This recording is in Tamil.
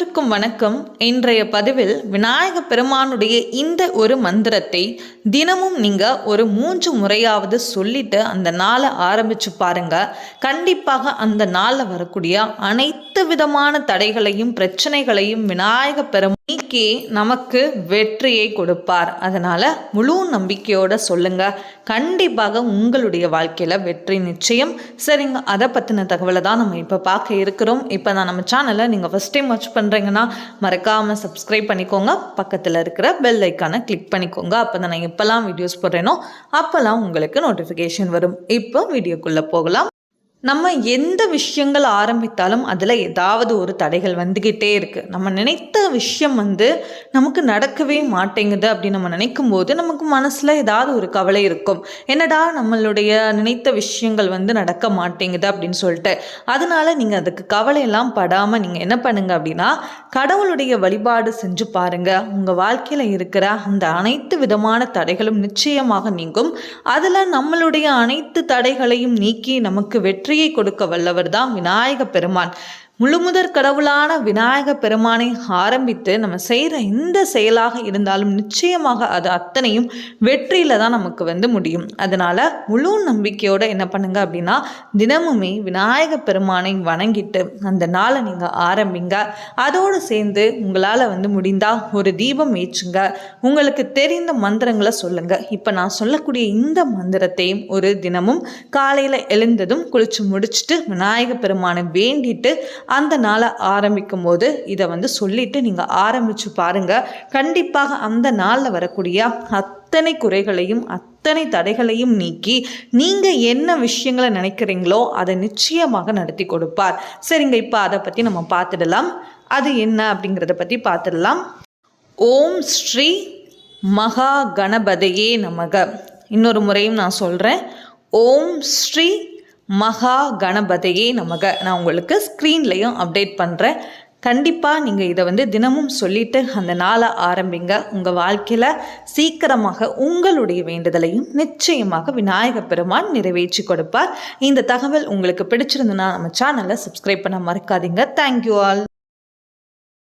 அனைவருக்கும் வணக்கம். இன்றைய பதிவில் விநாயக பெருமானுடைய இந்த ஒரு மந்திரத்தை தினமும் நீங்கள் ஒரு 3 முறையாவது சொல்லிட்டு அந்த நாளை ஆரம்பித்து பாருங்க. கண்டிப்பாக அந்த நாளில் வரக்கூடிய அனைத்து விதமான தடைகளையும் பிரச்சனைகளையும் விநாயக பெருமான் நீக்கி நமக்கு வெற்றியை கொடுப்பார். அதனால் முழு நம்பிக்கையோடு சொல்லுங்க. கண்டிப்பாக உங்களுடைய வாழ்க்கையில் வெற்றி நிச்சயம். சரிங்க, அதை பற்றின தகவலை தான் நம்ம இப்போ பார்க்க இருக்கிறோம். இப்போ தான் நம்ம சேனலை நீங்கள் ஃபஸ்ட் டைம் வாட்ச் பண்ணுறீங்கன்னா மறக்காமல் சப்ஸ்கிரைப் பண்ணிக்கோங்க. பக்கத்தில் இருக்கிற பெல் ஐக்கானை கிளிக் பண்ணிக்கோங்க. அப்போ தான் நான் எப்போல்லாம் வீடியோஸ் போடுறேனோ அப்போல்லாம் உங்களுக்கு நோட்டிஃபிகேஷன் வரும். இப்போ வீடியோக்குள்ளே போகலாம். நம்ம எந்த விஷயங்கள் ஆரம்பித்தாலும் அதில் ஏதாவது ஒரு தடைகள் வந்துக்கிட்டே இருக்குது. நம்ம நினைத்த விஷயம் நமக்கு நடக்கவே மாட்டேங்குது அப்படின்னு நம்ம நினைக்கும் போது நமக்கு மனசில் ஏதாவது ஒரு கவலை இருக்கும். என்னடா நம்மளுடைய நினைத்த விஷயங்கள் நடக்க மாட்டேங்குது அப்படின்னு சொல்லிட்டு. அதனால நீங்கள் அதுக்கு கவலையெல்லாம் படாமல் நீங்கள் என்ன பண்ணுங்க அப்படின்னா, கடவுளுடைய வழிபாடு செஞ்சு பாருங்கள். உங்கள் வாழ்க்கையில் இருக்கிற அந்த அனைத்து விதமான தடைகளும் நிச்சயமாக நீங்கும். அதில் நம்மளுடைய அனைத்து தடைகளையும் நீக்கி நமக்கு வெற்றியை கொடுக்க வல்லவர் தான் விநாயக பெருமான். முழுமுதற் கடவுளான விநாயக பெருமானை ஆரம்பித்து நம்ம செய்கிற எந்த செயலாக இருந்தாலும் நிச்சயமாக அது அத்தனையும் வெற்றியில் தான் நமக்கு முடியும். அதனால் முழு நம்பிக்கையோடு என்ன பண்ணுங்க அப்படின்னா, தினமுமே விநாயக பெருமானை வணங்கிட்டு அந்த நாளை நீங்கள் ஆரம்பிங்க. அதோடு சேர்ந்து உங்களால் முடிந்தால் ஒரு தீபம் ஏற்றுங்க. உங்களுக்கு தெரிந்த மந்திரங்களை சொல்லுங்கள். இப்போ நான் சொல்லக்கூடிய இந்த மந்திரத்தையும் ஒரு தினமும் காலையில் எழுந்ததும் குளிச்சு முடிச்சுட்டு விநாயக பெருமானை வேண்டிட்டு அந்த நாளை ஆரம்பிக்கும் போது இதை சொல்லிட்டு நீங்கள் ஆரம்பித்து பாருங்கள். கண்டிப்பாக அந்த நாளில் வரக்கூடிய அத்தனை குறைகளையும் அத்தனை தடைகளையும் நீக்கி நீங்கள் என்ன விஷயங்களை நினைக்கிறீங்களோ அதை நிச்சயமாக நடத்தி கொடுப்பார். சரிங்க, இப்போ அதை பற்றி நம்ம பார்த்துடலாம். அது என்ன அப்படிங்கிறத பற்றி பார்த்துடலாம். ஓம் ஸ்ரீ மகா கணபதியே நமக. இன்னொரு முறையும் நான் சொல்கிறேன். ஓம் ஸ்ரீ மகா கணபதியே நமக. நான் உங்களுக்கு ஸ்க்ரீன்லேயும் அப்டேட் பண்ணுறேன். கண்டிப்பாக நீங்கள் இதை தினமும் சொல்லிவிட்டு அந்த நாளை ஆரம்பிங்க. உங்கள் வாழ்க்கையில் சீக்கிரமாக உங்களுடைய வேண்டுதலையும் நிச்சயமாக விநாயக பெருமான் நிறைவேற்றி கொடுப்பார். இந்த தகவல் உங்களுக்கு பிடிச்சிருந்துன்னா நம்ம சேனலை சப்ஸ்கிரைப் பண்ண மறக்காதீங்க. Thank you all.